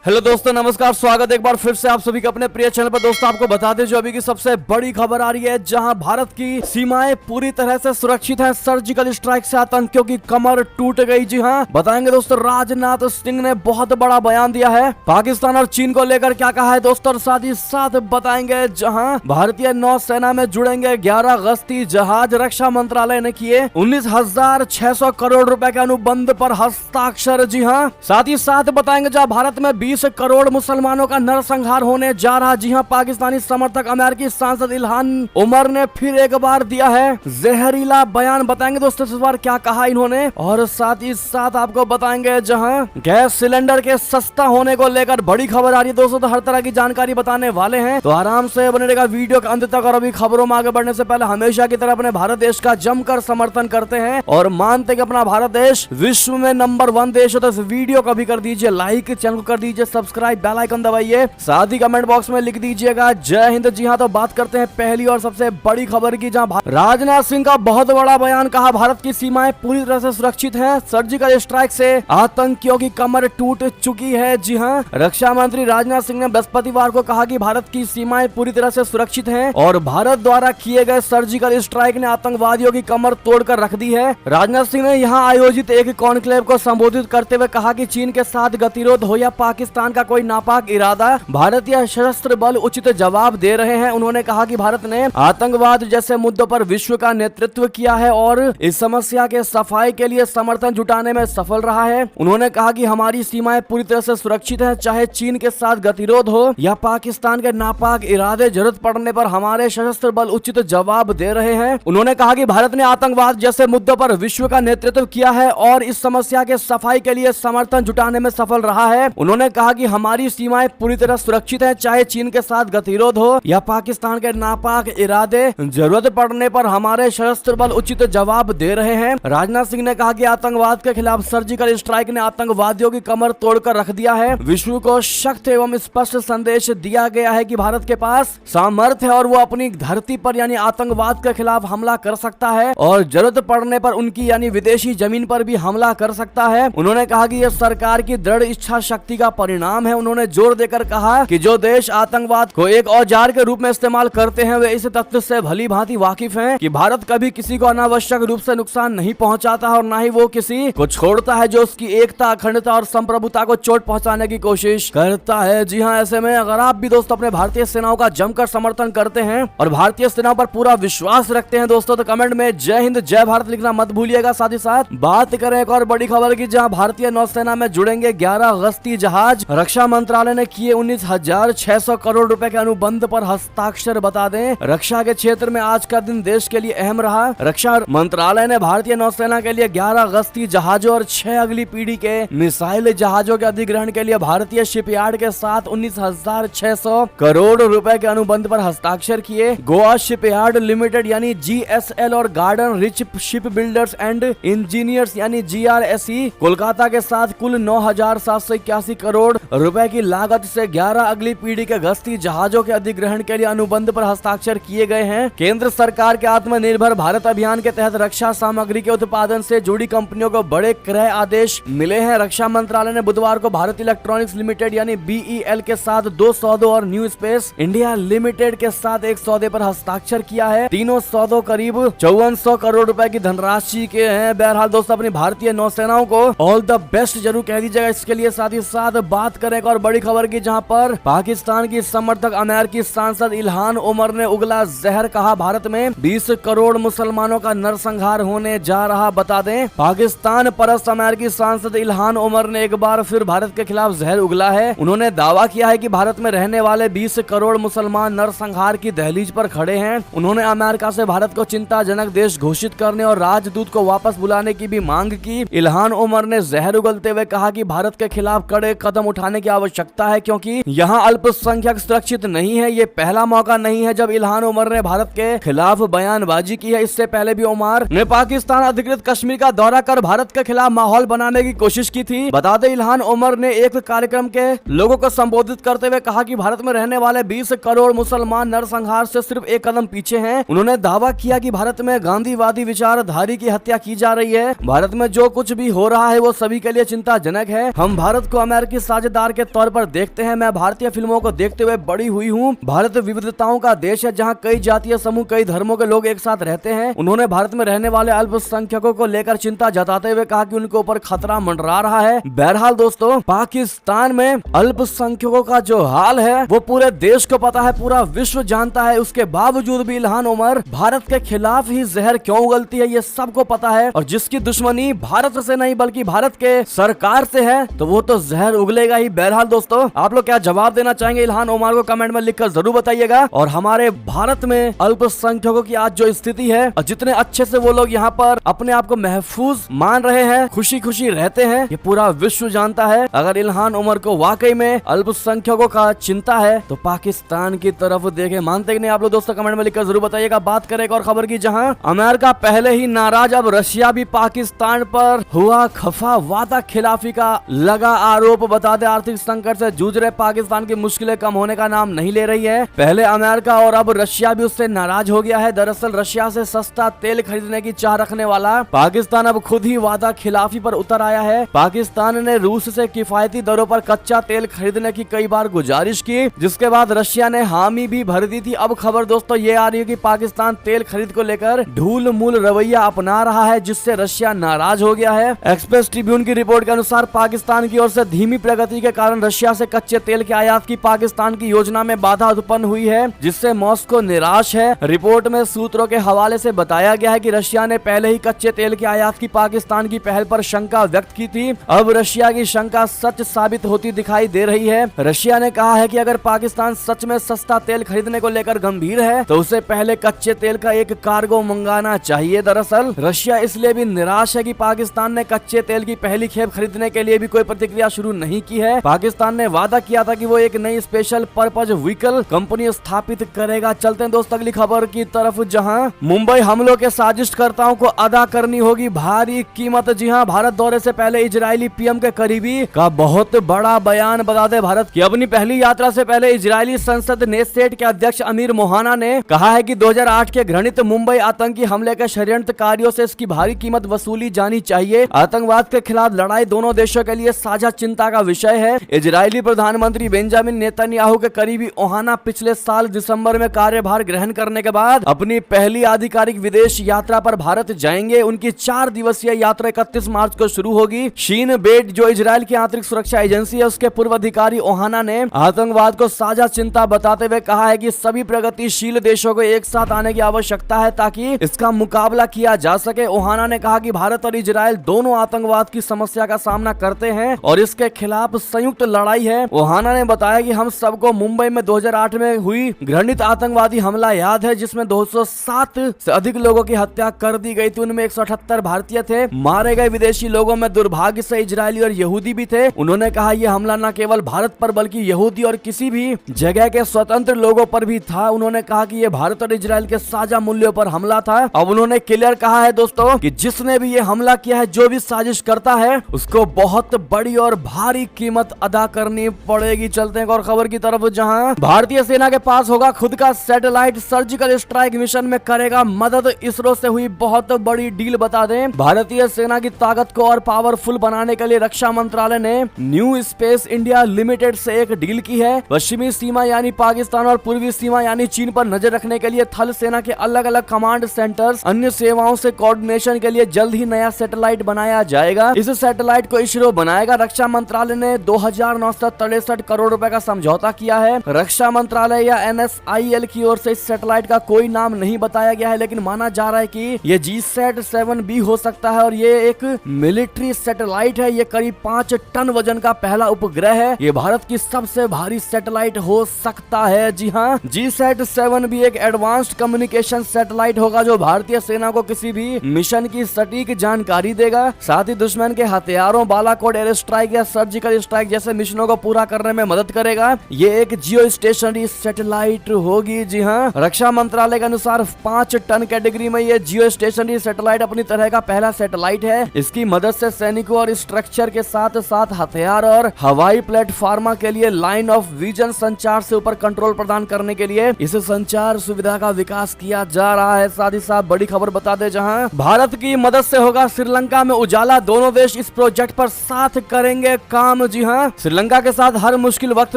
Hello दोस्तों, नमस्कार। स्वागत एक बार फिर से आप सभी के अपने प्रिय चैनल पर। दोस्तों आपको बता दें जो अभी की सबसे बड़ी खबर आ रही है, जहां भारत की सीमाएं पूरी तरह से सुरक्षित हैं। सर्जिकल स्ट्राइक से आतंकियों की कमर टूट गई। जी हां, बताएंगे दोस्तों। राजनाथ सिंह ने बहुत बड़ा बयान दिया है पाकिस्तान और चीन को लेकर, क्या कहा है दोस्तों। साथ ही साथ बताएंगे जहां भारतीय नौसेना में जुड़ेंगे 11 गश्ती जहाज। रक्षा मंत्रालय ने किए 19,600 करोड़ रुपए के अनुबंध पर हस्ताक्षर। जी हाँ, साथ ही साथ बताएंगे जहां भारत में 20 करोड़ मुसलमानों का नरसंहार होने जा रहा। जी हां, पाकिस्तानी समर्थक अमेरिकी सांसद इल्हान उमर ने फिर एक बार दिया है जहरीला बयान। बताएंगे दोस्तों इस बार क्या कहा इन्होंने। और साथ ही साथ आपको बताएंगे जहां गैस सिलेंडर के सस्ता होने को लेकर बड़ी खबर आ रही है दोस्तों। तो हर तरह की जानकारी बताने वाले हैं, तो आराम से बने रहेगा वीडियो के अंत तक। और अभी खबरों में आगे बढ़ने से पहले हमेशा की तरह अपने भारत देश का जमकर समर्थन करते हैं और मानते हैं कि अपना भारत देश विश्व में नंबर 1 देश है। तो इस वीडियो को भी कर दीजिए लाइक, चैनल को कर दीजिए सब्सक्राइब, बेल आइकन दबाइए, साथ ही कमेंट बॉक्स में लिख दीजिएगा जय हिंद। जी हां, तो बात करते हैं पहली और सबसे बड़ी खबर की, जहां राजनाथ सिंह का बहुत बड़ा बयान। कहा भारत की सीमाएं पूरी तरह से सुरक्षित हैं। सर्जिकल स्ट्राइक से आतंकियों की कमर टूट चुकी है। जी हां, रक्षा मंत्री राजनाथ सिंह ने बृहस्पतिवार को कहा कि भारत की सीमाएं पूरी तरह से सुरक्षित हैं और भारत द्वारा किए गए सर्जिकल स्ट्राइक ने आतंकवादियों की कमर तोड़कर रख दी है। राजनाथ सिंह ने यहां आयोजित एक कॉन्क्लेव को संबोधित करते हुए कहा कि चीन के साथ गतिरोध हो या पाकिस्तान का कोई नापाक इरादा, भारतीय सशस्त्र बल उचित जवाब दे रहे हैं। उन्होंने कहा कि भारत ने आतंकवाद जैसे मुद्दों पर विश्व का नेतृत्व किया है और इस समस्या के सफाई के लिए समर्थन जुटाने में सफल रहा है। उन्होंने कहा कि हमारी सीमाएं पूरी तरह से सुरक्षित हैं, चाहे चीन के साथ गतिरोध हो या पाकिस्तान के नापाक इरादे। जरूरत पड़ने पर हमारे सशस्त्र बल उचित जवाब दे रहे हैं। उन्होंने कहा कि भारत ने आतंकवाद जैसे मुद्दों पर विश्व का नेतृत्व किया है और इस समस्या के सफाई के लिए समर्थन जुटाने में सफल रहा है। उन्होंने कहा कि हमारी सीमाएं पूरी तरह सुरक्षित हैं, चाहे चीन के साथ गतिरोध हो या पाकिस्तान के नापाक इरादे। जरूरत पड़ने पर हमारे सशस्त्र बल उचित जवाब दे रहे हैं। राजनाथ सिंह ने कहा कि आतंकवाद के खिलाफ सर्जिकल स्ट्राइक ने आतंकवादियों की कमर तोड़कर रख दिया है। विश्व को सख्त एवं स्पष्ट संदेश दिया गया है कि भारत के पास सामर्थ्य है और वो अपनी धरती पर यानी आतंकवाद के खिलाफ हमला कर सकता है और जरूरत पड़ने पर उनकी यानी विदेशी जमीन पर भी हमला कर सकता है। उन्होंने कहा कि यह सरकार की दृढ़ इच्छा शक्ति का परिणाम है। उन्होंने जोर देकर कहा कि जो देश आतंकवाद को एक औजार के रूप में इस्तेमाल करते हैं वे इस तथ्य से भली भांति वाकिफ हैं कि भारत कभी किसी को अनावश्यक रूप से नुकसान नहीं पहुंचाता है और न ही वो किसी को छोड़ता है जो उसकी एकता, अखंडता और संप्रभुता को चोट पहुंचाने की कोशिश करता है। जी हां, ऐसे में अगर आप भी दोस्तों अपने भारतीय सेनाओं का जमकर समर्थन करते हैं और भारतीय सेनाओं पर पूरा विश्वास रखते हैं दोस्तों, तो कमेंट में जय हिंद जय भारत लिखना मत भूलिएगा। साथ ही साथ बात करें एक और बड़ी खबर की, जहाँ भारतीय नौसेना में जुड़ेंगे 11 गश्ती जहाज। रक्षा मंत्रालय ने किए 19,600 करोड़ रुपए के अनुबंध पर हस्ताक्षर। बता दें रक्षा के क्षेत्र में आज का दिन देश के लिए अहम रहा। रक्षा मंत्रालय ने भारतीय नौसेना के लिए 11 गश्ती जहाजों और 6 अगली पीढ़ी के मिसाइल जहाजों के अधिग्रहण के लिए भारतीय शिपयार्ड के साथ 19,600 करोड़ रुपए के अनुबंध पर हस्ताक्षर किए। गोवा शिपयार्ड लिमिटेड यानी GSL और garden rich ship builders and engineers यानी GRSE कोलकाता के साथ कुल 9,781 करोड़ रुपए की लागत से 11 अगली पीढ़ी के गश्ती जहाजों के अधिग्रहण के लिए अनुबंध पर हस्ताक्षर किए गए हैं। केंद्र सरकार के आत्मनिर्भर भारत अभियान के तहत रक्षा सामग्री के उत्पादन से जुड़ी कंपनियों को बड़े क्रय आदेश मिले हैं। रक्षा मंत्रालय ने बुधवार को भारत इलेक्ट्रॉनिक्स लिमिटेड यानी BEL के साथ 2 सौदों और न्यू स्पेस इंडिया लिमिटेड के साथ 1 सौदे पर हस्ताक्षर किया है। तीनों सौदों करीब 5400 करोड़ रुपए की धनराशि के हैं। बहरहाल दोस्तों अपनी भारतीय नौसेनाओं को ऑल द बेस्ट जरूर कह दीजिएगा इसके लिए। साथ ही साथ बात करें और बड़ी खबर की, जहां पर पाकिस्तान की समर्थक अमेरिकी सांसद इल्हान उमर ने उगला जहर। कहा भारत में 20 करोड़ मुसलमानों का नरसंहार होने जा रहा। बता दें पाकिस्तान परस्त अमेरिकी सांसद इल्हान उमर ने एक बार फिर भारत के खिलाफ जहर उगला है। उन्होंने दावा किया है कि भारत में रहने वाले 20 करोड़ मुसलमान नरसंहार की दहलीज पर खड़े हैं। उन्होंने अमेरिका से भारत को चिंताजनक देश घोषित करने और राजदूत को वापस बुलाने की भी मांग की। इल्हान उमर ने जहर उगलते हुए कहा कि भारत के खिलाफ कड़े कदम उठाने की आवश्यकता है क्योंकि यहाँ अल्पसंख्यक सुरक्षित नहीं है। ये पहला मौका नहीं है जब इल्हान उमर ने भारत के खिलाफ बयानबाजी की है। इससे पहले भी उमर ने पाकिस्तान अधिकृत कश्मीर का दौरा कर भारत के खिलाफ माहौल बनाने की कोशिश की थी। बता दें इल्हान उमर ने एक कार्यक्रम के लोगों को संबोधित करते हुए कहा कि भारत में रहने वाले 20 करोड़ मुसलमान नरसंहार से सिर्फ एक कदम पीछे हैं। उन्होंने दावा किया कि भारत में गांधीवादी विचारधारी की हत्या की जा रही है। भारत में जो कुछ भी हो रहा है वो सभी के लिए चिंताजनक है। हम भारत को अमेरिकी साझेदार के तौर पर देखते हैं। मैं भारतीय फिल्मों को देखते हुए बड़ी हुई हूँ। भारत विविधताओं का देश है जहाँ कई जातीय समूह, कई धर्मों के लोग एक साथ रहते हैं। उन्होंने भारत में रहने वाले अल्पसंख्यकों को लेकर चिंता जताते हुए कहा कि उनके ऊपर खतरा मंडरा रहा है। बहरहाल दोस्तों, पाकिस्तान में अल्पसंख्यकों का जो हाल है वो पूरे देश को पता है, पूरा विश्व जानता है। उसके बावजूद भी इल्हान उमर भारत के खिलाफ ही जहर क्यों उगलती है ये सबको पता है। और जिसकी दुश्मनी भारत से नहीं बल्कि भारत के सरकार से है तो वो तो जहर उगलेगा ही। बहरहाल दोस्तों, आप लोग क्या जवाब देना चाहेंगे इल्हान उमर को? कमेंट में लिखकर जरूर बताइएगा। और हमारे भारत में अल्पसंख्यकों की आज जो स्थिति है और जितने अच्छे से वो लोग यहाँ पर अपने आप को महफूज मान रहे हैं, खुशी खुशी रहते हैं, ये पूरा विश्व जानता है। अगर इल्हान उमर को वाकई में अल्पसंख्यकों का चिंता है तो पाकिस्तान की तरफ देखे। मानते कि नहीं आप लोग दोस्तों? कमेंट में लिखकर जरूर बताइएगा। बात करें एक और खबर की, जहां अमेरिका पहले ही नाराज, अब रशिया भी पाकिस्तान पर हुआ खफा। वादा खिलाफी का लगा आरोप। बता दें, आर्थिक संकट से जूझ रहे पाकिस्तान की मुश्किलें कम होने का नाम नहीं ले रही है। पहले अमेरिका और अब रशिया भी उससे नाराज हो गया है। दरअसल रशिया से सस्ता तेल खरीदने की चाह रखने वाला पाकिस्तान अब खुद ही वादा खिलाफी पर उतर आया है। पाकिस्तान ने रूस से किफायती दरों पर कच्चा तेल खरीदने की कई बार गुजारिश की, जिसके बाद रशिया ने हामी भी भर दी थी। अब खबर दोस्तों ये आ रही है कि पाकिस्तान तेल खरीद को लेकर ढूल मूल रवैया अपना रहा है, जिससे रशिया नाराज हो गया है। एक्सप्रेस ट्रिब्यून की रिपोर्ट के अनुसार पाकिस्तान की ओर से धीमी प्रगति के कारण रशिया से कच्चे तेल के आयात की पाकिस्तान की योजना में बाधा उत्पन्न हुई है, जिससे मॉस्को निराश है। रिपोर्ट में सूत्रों के हवाले से बताया गया है कि रशिया ने पहले ही कच्चे तेल के आयात की पाकिस्तान की पहल पर शंका व्यक्त की थी। अब रशिया की शंका सच साबित होती दिखाई दे रही है। रशिया ने कहा है कि अगर पाकिस्तान सच में सस्ता तेल खरीदने को लेकर गंभीर है तो उसे पहले कच्चे तेल का एक कार्गो मंगाना चाहिए। दरअसल रशिया इसलिए भी निराश है कि पाकिस्तान ने कच्चे तेल की पहली खेप खरीदने के लिए भी कोई प्रतिक्रिया शुरू नहीं की है। पाकिस्तान ने वादा किया था कि वो एक नई स्पेशल पर्पज व्हीकल कंपनी स्थापित करेगा। चलते हैं दोस्त अगली खबर की तरफ, जहां मुंबई हमलों के साजिशकर्ताओं को अदा करनी होगी भारी कीमत। जी हां, भारत दौरे से पहले इजरायली पीएम के करीबी का बहुत बड़ा बयान। बता दें, भारत की अपनी पहली यात्रा से पहले इजरायली संसद नेसेट के अध्यक्ष अमीर मोहाना ने कहा है कि 2008 के घृणित मुंबई आतंकी हमले के षड्यंत्रकारियों से इसकी भारी कीमत वसूली जानी चाहिए। आतंकवाद के खिलाफ लड़ाई दोनों देशों के लिए साझा चिंता का विषय है। इजरायली प्रधानमंत्री बेंजामिन नेतन्याहू के करीबी ओहाना पिछले साल दिसंबर में कार्यभार ग्रहण करने के बाद अपनी पहली आधिकारिक विदेश यात्रा पर भारत जाएंगे। उनकी 4 दिवसीय यात्रा 31 मार्च को शुरू होगी। शीन बेट, जो इजरायल की आंतरिक सुरक्षा एजेंसी है, उसके पूर्व अधिकारी ओहाना ने आतंकवाद को साझा चिंता बताते हुए कहा है कि सभी प्रगतिशील देशों को एक साथ आने की आवश्यकता है ताकि इसका मुकाबला किया जा सके। ओहाना ने कहा कि भारत और इजरायल दोनों आतंकवाद की समस्या का सामना करते हैं और इसके खिलाफ संयुक्त लड़ाई है। ओहाना ने बताया कि हम सबको मुंबई में 2008 में हुई घृणित आतंकवादी हमला याद है, जिसमें 207 से अधिक लोगों की हत्या कर दी गई थी। उनमें 178 भारतीय थे। मारे गए विदेशी लोगों में दुर्भाग्य से इजरायली और यहूदी भी थे। उन्होंने कहा यह हमला न केवल भारत पर बल्कि यहूदी और किसी भी जगह के स्वतंत्र लोगों पर भी था। उन्होंने कहा कि यह भारत और इजरायल के साझा मूल्यों पर हमला था। अब उन्होंने क्लियर कहा है दोस्तों कि जिसने भी ये हमला किया है, जो भी साजिश करता है, उसको बहुत बड़ी और भारी कीमत अदा करनी पड़ेगी। चलते हैं और खबर की तरफ, जहां भारतीय सेना के पास होगा खुद का सैटेलाइट, सर्जिकल स्ट्राइक मिशन में करेगा मदद। इसरो से हुई बहुत बड़ी डील। बता दें, भारतीय सेना की ताकत को और पावरफुल बनाने के लिए रक्षा मंत्रालय ने न्यू स्पेस इंडिया लिमिटेड से एक डील की है। पश्चिमी सीमा यानी पाकिस्तान और पूर्वी सीमा यानी चीन पर नजर रखने के लिए थल सेना के अलग अलग कमांड सेंटर्स, अन्य सेवाओं से कोऑर्डिनेशन के लिए जल्द ही नया सैटेलाइट बनाया जाएगा। इस सैटेलाइट को इसरो बनाएगा। रक्षा मंत्रालय ने 2963 करोड़ रुपए का समझौता किया है। रक्षा मंत्रालय या NSIL की ओर से इस सैटेलाइट का कोई नाम नहीं बताया गया है, लेकिन माना जा रहा है कि ये GSAT-7B हो सकता है और ये एक मिलिट्री सैटेलाइट है। ये करीब 5 टन वजन का पहला उपग्रह है। ये भारत की सबसे भारी सैटेलाइट हो सकता है। जी हाँ, GSAT-7B एक एडवांस्ड कम्युनिकेशन सैटेलाइट होगा जो भारतीय सेना को किसी भी मिशन की सटीक जानकारी देगा। साथ ही दुश्मन के हथियारों, बालाकोट एयर स्ट्राइक या सर्जिकल स्ट्राइक जैसे मिशनों को पूरा करने में मदद करेगा। ये एक जियो स्टेशनरी सैटेलाइट होगी। जी हाँ, रक्षा मंत्रालय के अनुसार 5 टन कैटेगरी में ये जियो स्टेशनरी सैटेलाइट अपनी तरह का पहला सैटेलाइट है। इसकी मदद से सैनिकों और स्ट्रक्चर के साथ साथ हथियार और हवाई प्लेटफार्म के लिए लाइन ऑफ विजन संचार से ऊपर कंट्रोल प्रदान करने के लिए इस संचार सुविधा का विकास किया जा रहा है। साथ ही साथ बड़ी खबर बता दे, जहां भारत की मदद से होगा श्रीलंका में उजाला। दोनों देश इस प्रोजेक्ट पर साथ करेंगे काम। एवं जी हाँ, श्रीलंका के साथ हर मुश्किल वक्त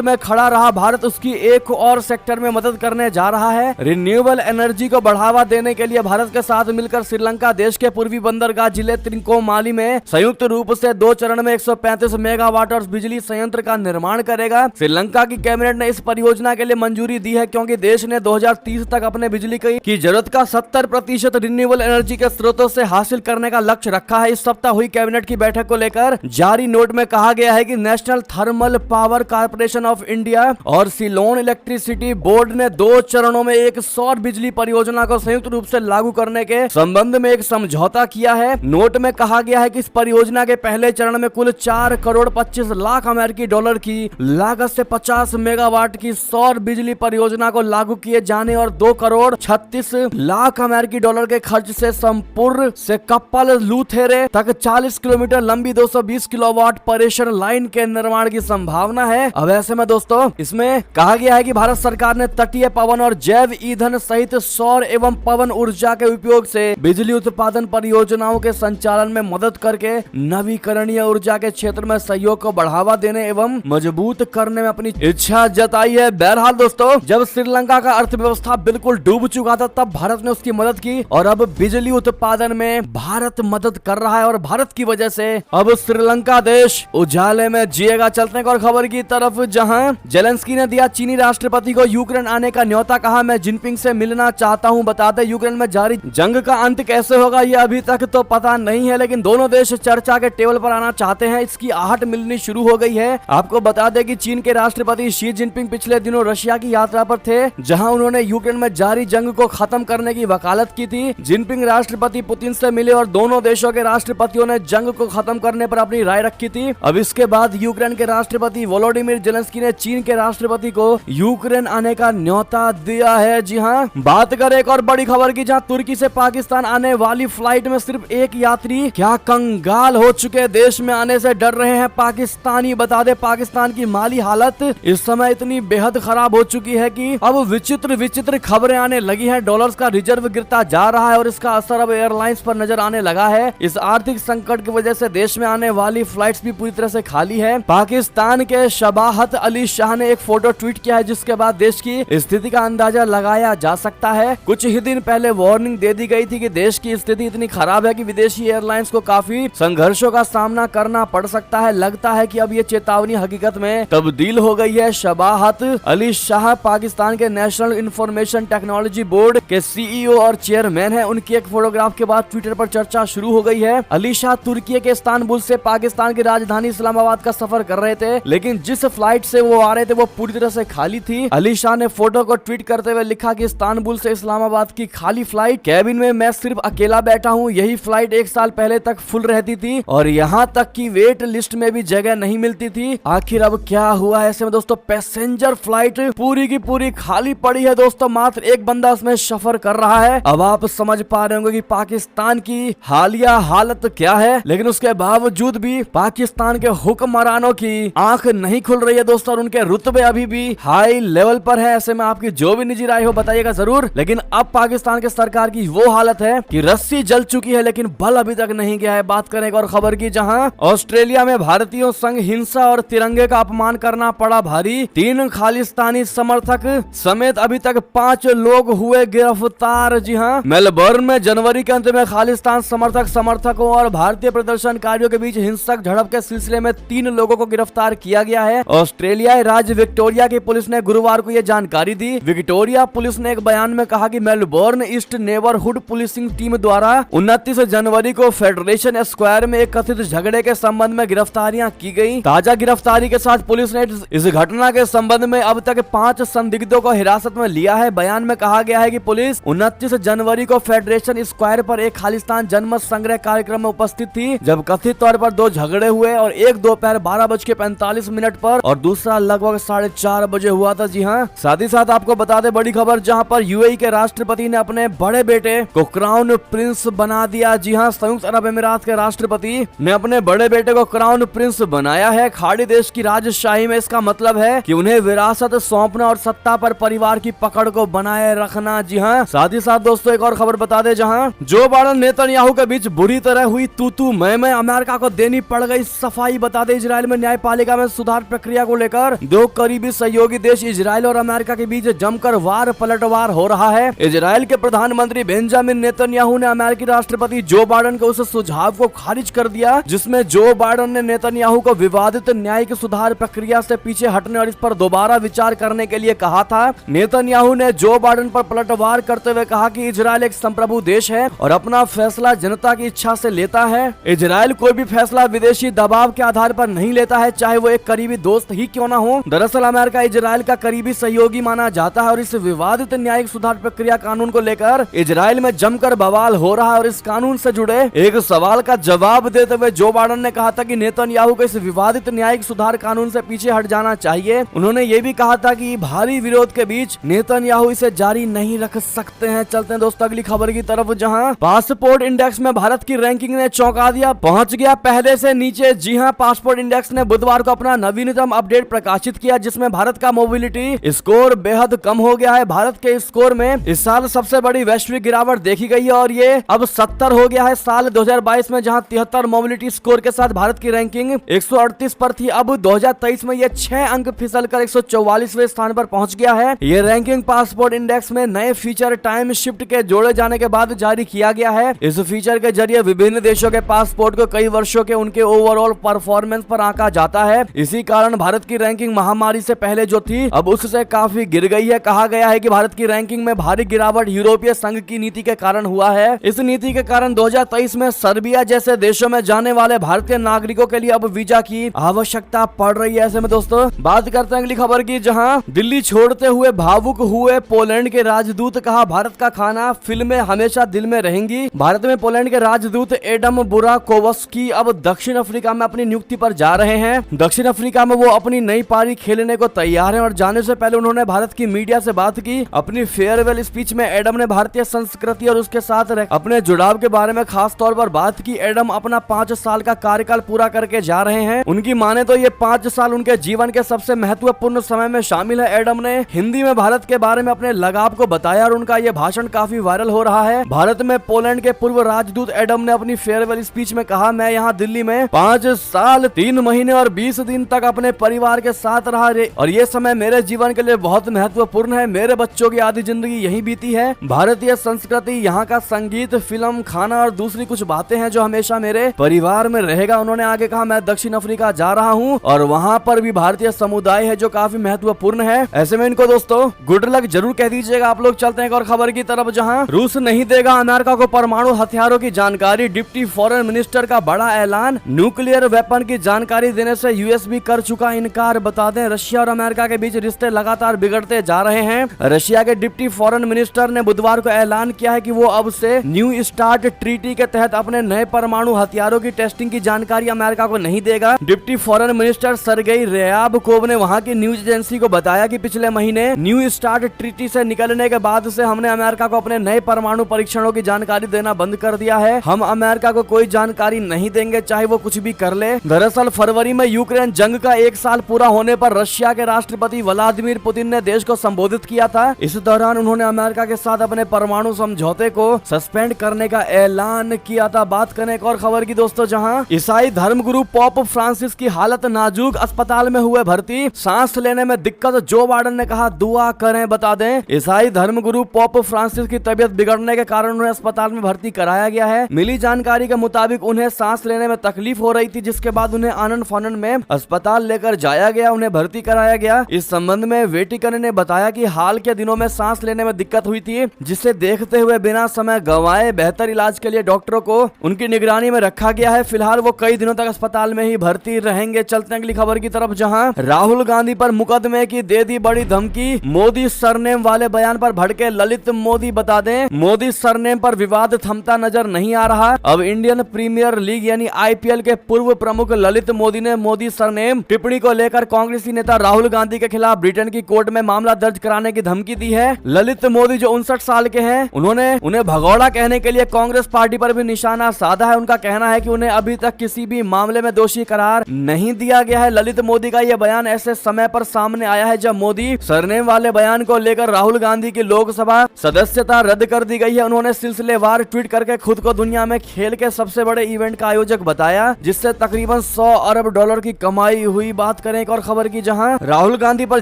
में खड़ा रहा भारत उसकी एक और सेक्टर में मदद करने जा रहा है। रिन्यूएबल एनर्जी को बढ़ावा देने के लिए भारत के साथ मिलकर श्रीलंका देश के पूर्वी बंदरगाह जिले त्रिकोमाली में संयुक्त रूप से 2 चरण में 135 मेगावाट और बिजली संयंत्र का निर्माण करेगा। श्रीलंका की कैबिनेट ने इस परियोजना के लिए मंजूरी दी है क्योंकि देश ने 2030 तक अपने बिजली की जरूरत का 70% रिन्यूएबल एनर्जी के स्रोतों से हासिल करने का लक्ष्य रखा है। इस सप्ताह हुई कैबिनेट की बैठक को लेकर जारी नोट में कहा गया है कि national thermal power corporation of India और सिलोन इलेक्ट्रिसिटी बोर्ड ने 2 चरणों में एक सौर बिजली परियोजना को संयुक्त रूप से लागू करने के संबंध में एक समझौता किया है। नोट में कहा गया है कि इस परियोजना के पहले चरण में कुल 4 करोड़ 25 लाख अमेरिकी डॉलर की लागत से 50 मेगावाट की सौर बिजली परियोजना को लागू किए जाने और 2 करोड़ 36 लाख अमेरिकी डॉलर के खर्च से संपूर्ण से कप्पल लूथेरे तक 40 किलोमीटर लंबी 220 किलोवाट प्रेशर लाइन के निर्माण की संभावना है। अब ऐसे में दोस्तों इसमें कहा गया है कि भारत सरकार ने तटीय पवन और जैव ईंधन सहित सौर एवं पवन ऊर्जा के उपयोग से बिजली उत्पादन परियोजनाओं के संचालन में मदद करके नवीकरणीय ऊर्जा के क्षेत्र में सहयोग को बढ़ावा देने एवं मजबूत करने में अपनी इच्छा जताई है। बहरहाल दोस्तों, जब श्रीलंका का अर्थव्यवस्था बिल्कुल डूब चुका था तब भारत ने उसकी मदद की और अब बिजली उत्पादन में भारत मदद कर रहा है और भारत की वजह से अब श्रीलंका देश उजाले में जिएगा। चलते हैं और खबर की तरफ, जहां जेलेंस्की ने दिया चीनी राष्ट्रपति को यूक्रेन आने का न्योता, कहा मैं जिनपिंग से मिलना चाहता हूं। बता दें यूक्रेन में जारी जंग का अंत कैसे होगा ये अभी तक तो पता नहीं है, लेकिन दोनों देश चर्चा के टेबल पर आना चाहते हैं। इसकी आहट मिलनी शुरू हो गई है। आपको बता दें कि चीन के राष्ट्रपति शी जिनपिंग पिछले दिनों रशिया की यात्रा पर थे, जहां उन्होंने यूक्रेन में जारी जंग को खत्म करने की वकालत की थी। जिनपिंग राष्ट्रपति पुतिन से मिले और दोनों देशों के राष्ट्रपतियों ने जंग को खत्म करने पर अपनी राय रखी थी। अब इसके बाद यूक्रेन के राष्ट्रपति वोलोडिमिर जेलेंस्की ने चीन के राष्ट्रपति को यूक्रेन आने का न्योता दिया है। जी हाँ, बात करें एक और बड़ी खबर की, जहां तुर्की से पाकिस्तान आने वाली फ्लाइट में सिर्फ एक यात्री क्या कंगाल हो चुके, देश में आने से डर रहे हैं पाकिस्तानी। बता दे पाकिस्तान की माली हालत इस समय इतनी बेहद खराब हो चुकी है कि अब विचित्र विचित्र खबरें आने लगी हैं। डॉलर्स का रिजर्व गिरता जा रहा है और इसका असर अब एयरलाइंस पर नजर आने लगा है। इस आर्थिक संकट की वजह से देश में आने वाली फ्लाइट्स भी पूरी तरह से खाली है। पाकिस्तान के शबाहत अली शाह ने एक फोटो ट्वीट किया है, जिसके बाद देश की स्थिति का अंदाजा लगाया जा सकता है। कुछ ही दिन पहले वार्निंग दे दी गई थी कि देश की स्थिति इतनी खराब है कि विदेशी एयरलाइंस को काफी संघर्षों का सामना करना पड़ सकता है। लगता है कि अब ये चेतावनी हकीकत में तब्दील हो गई है। शबाहत अली शाह पाकिस्तान के नेशनल इंफॉर्मेशन टेक्नोलॉजी बोर्ड के सीईओ और चेयरमैन है। उनकी एक फोटोग्राफ के बाद ट्विटर पर चर्चा शुरू हो गई है। अली शाह तुर्की के इस्तांबुल से पाकिस्तान की राजधानी इस्लामाबाद का सफर कर रहे थे, लेकिन जिस फ्लाइट से वो आ रहे थे वो पूरी तरह से खाली थी। अली शाह ने फोटो को ट्वीट करते हुए लिखा कि इस्तांबुल से इस्लामाबाद की खाली फ्लाइट, कैबिन में मैं सिर्फ अकेला बैठा हूँ। यही फ्लाइट 1 साल पहले तक फुल रहती थी और यहाँ तक कि वेट लिस्ट में भी जगह नहीं मिलती थी। आखिर अब क्या हुआ है? ऐसे में दोस्तों पैसेंजर फ्लाइट पूरी की पूरी खाली पड़ी है दोस्तों, मात्र एक बंदा उसमें सफर कर रहा है। अब आप समझ पा रहे होंगे कि पाकिस्तान की हालिया हालत क्या है, लेकिन उसके बावजूद भी पाकिस्तान के हुक्मरानों की आंख नहीं खुल रही है दोस्तों और उनके रुतबे अभी भी हाई लेवल पर है। ऐसे में आपकी जो भी निजी राय हो बताइएगा जरूर। लेकिन अब पाकिस्तान के सरकार की वो हालत है कि रस्सी जल चुकी है लेकिन बल अभी तक नहीं गया है। बात करें एक और खबर की, जहां ऑस्ट्रेलिया में भारतीयों संग हिंसा और तिरंगे का अपमान करना पड़ा भारी। 3 खालिस्तानी समर्थक समेत अभी तक 5 लोग हुए गिरफ्तार। जी हाँ, मेलबर्न में जनवरी के अंत में खालिस्तान समर्थकों और भारतीय प्रदर्शनकारियों के बीच हिंसक झड़प के सिलसिले में 3 लोगों को गिरफ्तार किया गया है। ऑस्ट्रेलियाई राज्य विक्टोरिया की पुलिस ने गुरुवार को यह जानकारी दी। विक्टोरिया पुलिस ने एक बयान में कहा कि Melbourne east neighbourhood policing team द्वारा 29 जनवरी को फेडरेशन स्क्वायर में एक कथित झगड़े के संबंध में गिरफ्तारियां की गई। ताजा गिरफ्तारी के साथ पुलिस ने इस घटना के संबंध में अब तक 5 संदिग्धों को हिरासत में लिया है। बयान में कहा गया है कि पुलिस 29 जनवरी को फेडरेशन स्क्वायर पर एक खालिस्तान जनमत संग्रह कार्यक्रम में उपस्थित थी, जब कथित तौर पर 2 झगड़े हुए और एक दोपहर 12:45 पर और दूसरा लगभग 4:30 बजे हुआ था। जी हाँ, साथ ही साथ आपको बता दें बड़ी खबर, जहां पर यूएई के राष्ट्रपति ने अपने बड़े बेटे को क्राउन प्रिंस बना दिया। जी हाँ, संयुक्त अरब अमीरात के राष्ट्रपति ने अपने बड़े बेटे को क्राउन प्रिंस बनाया है। खाड़ी देश की राजशाही में इसका मतलब है कि उन्हें विरासत सौंपना और सत्ता पर परिवार की पकड़ को बनाए रखना। जी हाँ, साथ ही साथ दोस्तों एक और खबर बता दे, जहां जो बाइडेन नेतन्याहू के बीच बुरी तरह हुई तू मैं अमेरिका को देनी पड़ गई सफाई। बता दे इजराइल में न्यायपालिका में सुधार प्रक्रिया को लेकर दो करीबी सहयोगी देश इजराइल और अमेरिका के बीच जमकर वार पलटवार हो रहा है। इजराइल के प्रधानमंत्री बेंजामिन नेतन्याहू ने अमेरिकी राष्ट्रपति जो बाइडेन के उस सुझाव को खारिज कर दिया जिसमें जो बाइडेन ने नेतन्याहू को विवादित न्यायिक सुधार प्रक्रिया से पीछे हटने और इस पर दोबारा विचार करने के लिए कहा था। नेतन्याहू ने जो बाइडेन पर पलटवार करते हुए कहा कि इजराइल एक संप्रभु देश है और अपना फैसला जनता की इच्छा से लेता है। इजराइल कोई भी फैसला विदेशी दबाव के आधार पर नहीं लेता है, चाहे वो एक करीबी दोस्त ही क्यों ना हो। दरअसल अमेरिका इजराइल का करीबी सहयोगी माना जाता है और इस विवादित न्यायिक सुधार प्रक्रिया कानून को लेकर इजराइल में जमकर बवाल हो रहा है। और इस कानून से जुड़े एक सवाल का जवाब देते हुए जो बाइडेन ने कहा था कि नेतन्याहू को इस विवादित न्यायिक सुधार कानून से पीछे हट जाना चाहिए। उन्होंने ये भी कहा था कि भारी विरोध के बीच नेतन्याहू इसे जारी नहीं रख सकते हैं। चलते हैं दोस्तों अगली खबर की तरफ, जहां पासपोर्ट इंडेक्स में भारत की रैंकिंग ने चौंका दिया, पहुंच गया पहले से नीचे। जी हां, पासपोर्ट इंडेक्स ने बुधवार को अपना नवीनतम अपडेट प्रकाशित किया जिसमें भारत का मोबिलिटी स्कोर बेहद कम हो गया है। भारत के स्कोर में इस साल सबसे बड़ी वैश्विक गिरावट देखी गई है और ये अब 70 हो गया है। साल 2022 में जहां 73 मोबिलिटी स्कोर के साथ भारत की रैंकिंग 138 पर थी, अब 2023 में ये 6 अंक फिसलकर 144वें स्थान पर पहुंच गया है। ये रैंकिंग पासपोर्ट इंडेक्स में नए फीचर टाइम शिफ्ट के जोड़े जाने के बाद जारी किया गया है। इस फीचर के जरिए विभिन्न देशों के पासपोर्ट को कई वर्षों के उनके ओवरऑल परफॉर्मेंस पर आंका जाता है। इसी कारण भारत की रैंकिंग महामारी से पहले जो थी अब उससे काफी गिर गई है। कहा गया है कि भारत की रैंकिंग में भारी गिरावट यूरोपीय संघ की नीति के कारण हुआ है। इस नीति के कारण 2023 में सर्बिया जैसे देशों में जाने वाले भारतीय नागरिकों के लिए अब वीजा की आवश्यकता पड़ रही है। ऐसे में दोस्तों बात करते हैं अगली खबर की, जहां दिल्ली छोड़ते हुए भावुक हुए पोलैंड के राजदूत, कहा भारत का खाना फिल्में हमेशा दिल में रहेंगी। भारत में पोलैंड के राजदूत एडम बुराकोवस्की अब दक्षिण अफ्रीका में अपनी नियुक्ति पर जा रहे हैं। दक्षिण अफ्रीका में वो अपनी नई पारी खेलने को तैयार हैं और जाने से पहले उन्होंने भारत की मीडिया से बात की। अपनी फेयरवेल स्पीच में एडम ने भारतीय संस्कृति और उसके साथ अपने जुड़ाव के बारे में खास तौर पर बात की। एडम अपना 5 साल का कार्यकाल पूरा करके जा रहे हैं। उनकी माने तो ये 5 साल उनके जीवन के सबसे महत्वपूर्ण समय में शामिल है। एडम ने हिंदी में भारत के बारे में अपने लगाव को बताया और उनका ये भाषण काफी वायरल हो रहा है। भारत में पोलैंड के पूर्व राजदूत एडम ने अपनी फेयरवेल स्पीच में कहा, मैं यहाँ दिल्ली में 5 साल 3 महीने और 20 दिन तक अपने परिवार के साथ रहा और ये समय मेरे जीवन के लिए बहुत महत्वपूर्ण है। मेरे बच्चों की आधी जिंदगी यही बीती है। भारतीय संस्कृति, यहाँ का संगीत, फिल्म, खाना और दूसरी कुछ बातें हैं जो हमेशा मेरे परिवार में रहेगा। उन्होंने आगे कहा, मैं दक्षिण अफ्रीका जा रहा हूँ और वहाँ पर भी भारतीय समुदाय है जो काफी महत्वपूर्ण है। ऐसे में इनको दोस्तों गुड लक जरूर कह दीजिएगा आप लोग। चलते हैं एक और खबर की तरफ, जहाँ रूस नहीं देगा अमेरिका को परमाणु हथियारों की जानकारी, डिप्टी फॉरेन मिनिस्टर का बड़ा ऐलान। न्यूक्लियर वेपन की जानकारी देने से यूएस भी कर चुका इनकार। बता दें रशिया और अमेरिका के बीच रिश्ते लगातार बिगड़ते जा रहे हैं। रशिया के डिप्टी फॉरेन मिनिस्टर ने बुधवार को ऐलान किया है कि वो अब से न्यू स्टार्ट ट्रीटी के तहत अपने नए परमाणु हथियारों की टेस्टिंग की जानकारी अमेरिका को नहीं देगा। Deputy foreign minister Sergei ryabkov ने वहां की न्यूज एजेंसी को बताया कि पिछले महीने न्यू स्टार्ट ट्रीटी से निकलने के बाद से हमने अमेरिका को अपने नए परमाणु परीक्षणों की जानकारी देना बंद कर दिया है। हम अमेरिका को कोई जानकारी नहीं देंगे चाहे वो कुछ भी कर ले। दरअसल फरवरी में यूक्रेन जंग का 1 साल पूरा होने पर रशिया के राष्ट्रपति व्लादिमीर पुतिन ने देश को संबोधित किया था। इस दौरान उन्होंने अमेरिका के साथ अपने परमाणु समझौते को सस्पेंड करने का ऐलान किया था। बात करें एक और खबर की दोस्तों, जहां ईसाई धर्मगुरु पोप फ्रांसिस की हालत नाजुक, अस्पताल में हुए भर्ती, सांस लेने में दिक्कत। जो बाइडेन ने कहा दुआ करें। बता दें ईसाई धर्मगुरु पोप फ्रांसिस की तबीयत बिगड़ने के कारण उन्हें अस्पताल में भर्ती कराया गया है। मिली जानकारी के मुताबिक उन्हें सांस लेने में तकलीफ हो रही थी, जिसके बाद उन्हें आनंद फानन में अस्पताल लेकर जाया गया, उन्हें भर्ती कराया गया। इस संबंध में वेटिकन ने बताया कि हाल के दिनों में सांस लेने में दिक्कत हुई थी, जिसे देखते हुए बिना समय गंवाए बेहतर इलाज के लिए डॉक्टरों को उनकी निगरानी में रखा गया है। फिलहाल वो कई दिनों तक अस्पताल में ही भर्ती रहेंगे। चलते हैं अगली खबर की तरफ, जहां राहुल गांधी पर मुकदमे की दे दी बड़ी धमकी, मोदी सरनेम वाले बयान पर भड़के ललित मोदी। बता दें मोदी सरनेम पर विवाद थमता नजर नहीं आ रहा। अब इंडियन प्रीमियर लीग यानी आईपीएल के पूर्व प्रमुख ललित मोदी ने मोदी सरनेम टिप्पणी को लेकर कांग्रेसी नेता राहुल गांधी के खिलाफ ब्रिटेन की कोर्ट में मामला दर्ज कराने की धमकी दी है। ललित मोदी जो 59 साल के हैं, उन्होंने उन्हें भगौड़ा कहने के लिए कांग्रेस पार्टी पर भी निशाना साधा है। उनका कहना है कि उन्हें अभी तक किसी भी मामले में दोषी करार नहीं दिया गया है। ललित मोदी का यह बयान ऐसे समय पर सामने आया है जब मोदी सरनेम वाले बयान को लेकर राहुल गांधी की लोकसभा सदस्यता रद्द कर दी गई है। उन्होंने सिलसिलेवार ट्वीट करके खुद को दुनिया में खेल के सबसे बड़े इवेंट का आयोजक बताया, जिससे तकरीबन 100 अरब डॉलर की कमाई हुई। बात करें एक और खबर की, जहां राहुल गांधी पर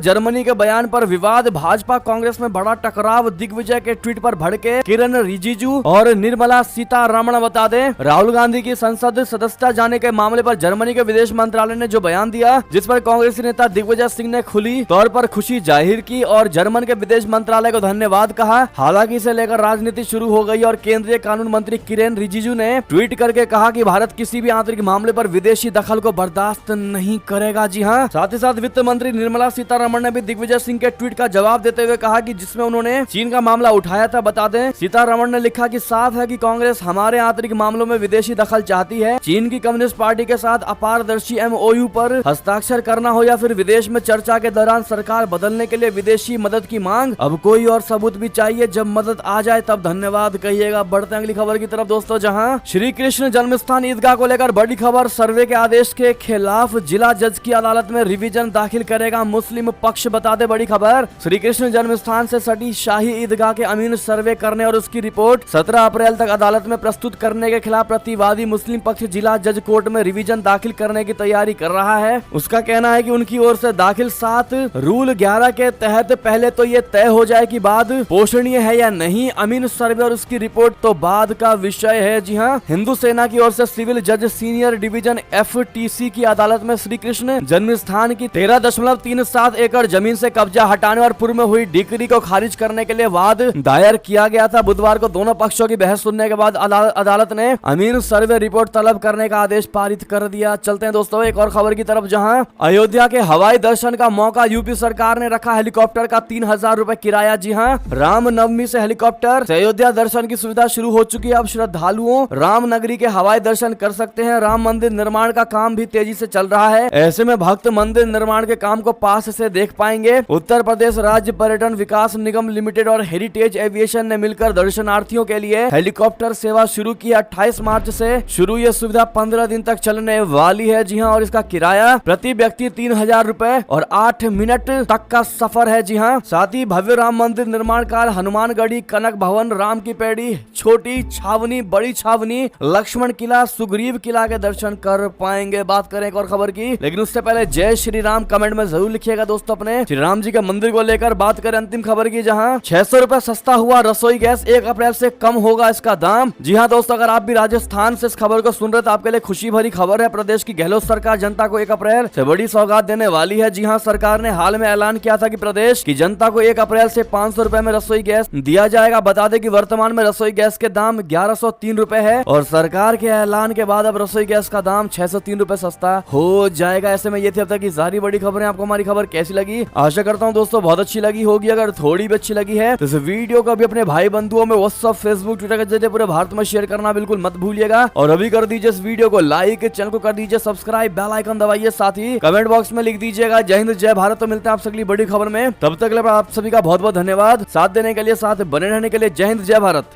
जर्मनी के बयान पर विवाद, भाजपा कांग्रेस में बड़ा टकराव। दिग्विजय के ट्वीट पर भड़के किरण रिजिजू और निर्मला सीतारमण। बता दें, राहुल गांधी की संसद सदस्यता जाने के मामले पर जर्मनी के विदेश मंत्रालय ने जो बयान दिया, जिस पर कांग्रेसी नेता दिग्विजय सिंह ने खुली तौर पर खुशी जाहिर की और जर्मन के विदेश मंत्रालय को धन्यवाद कहा। हालांकि इसे लेकर राजनीति शुरू हो गई और केंद्रीय कानून मंत्री किरेन रिजिजू ने ट्वीट करके कहा कि भारत किसी भी आंतरिक मामले पर विदेशी दखल को बर्दाश्त नहीं करेगा। जी हां, साथ ही साथ वित्त मंत्री निर्मला सीतारमण ने भी दिग्विजय सिंह के ट्वीट का जवाब देते हुए कहा कि जिसमें उन्होंने चीन का मामला उठाया था। बता दें, सीतारमण ने लिखा कि साफ है कि कांग्रेस हमारे आंतरिक मामलों में विदेशी दखल चाहती है। चीन की कम्युनिस्ट पार्टी के साथ अपारदर्शी MOU पर हस्ताक्षर करना हो या फिर विदेश में चर्चा के दौरान सरकार बदलने के लिए विदेशी मदद की मांग, अब कोई और सबूत भी चाहिए। जब मदद आ जाए तब धन्यवाद कहिएगा। बढ़ते हैं अगली खबर की तरफ दोस्तों, जहां श्री कृष्ण जन्मस्थान ईदगाह को लेकर बड़ी खबर। सर्वे के आदेश के खिलाफ जिला जज की अदालत में रिवीजन दाखिल करेगा मुस्लिम पक्ष। बता दे बड़ी खबर, श्री कृष्ण जन्मस्थान से सटी शाही ईदगाह के अमीन सर्वे करने और उसकी रिपोर्ट 17 अप्रैल तक अदालत में प्रस्तुत करने के खिलाफ प्रतिवादी मुस्लिम पक्ष जिला जज कोर्ट में रिवीजन दाखिल करने की तैयारी कर रहा है। उसका कहना है कि उनकी ओर से दाखिल 7 रूल 11 के तहत पहले तो ये तय हो जाए कि बाद पोषणीय है या नहीं। अमीन सर्वे और उसकी रिपोर्ट तो बाद का विषय है। जी हाँ, हिंदू सेना की ओर से सिविल जज सीनियर डिवीजन FTC की अदालत में श्री कृष्ण जन्मस्थान की 13.37 एकड़ जमीन से कब्जा हटाने और पूर्व में हुई डिक्री को खारिज करने के लिए वाद दायर किया गया था। बुधवार को दोनों पक्षों की बहस सुनने के बाद अदालत ने अमीन सर्वे रिपोर्ट तलब करने का आदेश पारित कर दिया। चलते हैं दोस्तों एक और खबर की तरफ, जहां अयोध्या के हवाई दर्शन का मौका, यूपी सरकार ने रखा हेलीकॉप्टर का 3000 रुपए किराया। जी हां, रामनवमी से हेलीकॉप्टर से अयोध्या दर्शन की सुविधा शुरू हो चुकी है। अब श्रद्धालुओं राम नगरी के हवाई दर्शन कर सकते हैं। राम मंदिर निर्माण का काम भी तेजी से चल रहा है। ऐसे में भक्त मंदिर निर्माण के काम को पास से देख पाएंगे। उत्तर प्रदेश राज्य पर्यटन विकास निगम लिमिटेड और हेरिटेज एविएशन ने मिलकर दर्शनार्थियों के लिए हेलीकॉप्टर सेवा शुरू की। 28 मार्च से शुरू ये सुविधा 15 दिन तक चलने वाली है। जी हाँ, और इसका किराया प्रति व्यक्ति 3000 रुपए और 8 मिनट तक का सफर है। जी हाँ, साथ ही भव्य राम मंदिर निर्माण कार्य हनुमानगढ़ी, कनक भवन, राम की पेड़ी, छोटी छावनी, बड़ी छावनी, लक्ष्मण किला, सुग्रीव किला के दर्शन कर पाएंगे। बात करें एक और खबर की, लेकिन उससे पहले जय श्री राम कमेंट में जरूर लिखिएगा दोस्तों अपने श्री राम जी के मंदिर को लेकर। बात करें अंतिम खबर की, जहां 600 रुपए सस्ता हुआ रसोई गैस, 1 अप्रैल से कम होगा इसका दाम। जी हाँ दोस्तों, अगर आप भी राजस्थान से इस खबर को सुन रहे तो आपके लिए खुशी भरी खबर है। प्रदेश की गहलोत सरकार जनता को 1 अप्रैल से बड़ी सौगात देने वाली है। जी हाँ, सरकार ने हाल में ऐलान किया था कि प्रदेश की जनता को 1 अप्रैल से 500 रुपए में रसोई गैस दिया जाएगा। बता दें कि वर्तमान में रसोई गैस के दाम 1103 रुपए है और सरकार के ऐलान के बाद अब रसोई गैस का दाम 603 रुपए सस्ता हो जाएगा। ऐसे में ये थी अब तक की सारी बड़ी खबरें। आपको हमारी खबर कैसी लगी? आशा करता हूँ दोस्तों बहुत अच्छी लगी होगी। अगर थोड़ी भी अच्छी लगी है तो इस वीडियो को भी अपने भाई बंधुओं में व्हाट्सएप, फेसबुक, ट्विटर के जरिए पूरे भारत में शेयर करना बिल्कुल मत भूलिएगा। और अभी कर दीजिए इस वीडियो को लाइक, चैनल को कर दीजिए सब्सक्राइब, बेल आइकन दबाइए, साथ ही कमेंट बॉक्स में लिख दीजिएगा जय हिंद जय भारत। तो मिलते हैं आपसे अगली बड़ी खबर में, तब तक आप सभी का बहुत बहुत धन्यवाद। साथ देने के लिए, साथ बने रहने के लिए। जय हिंद जय भारत।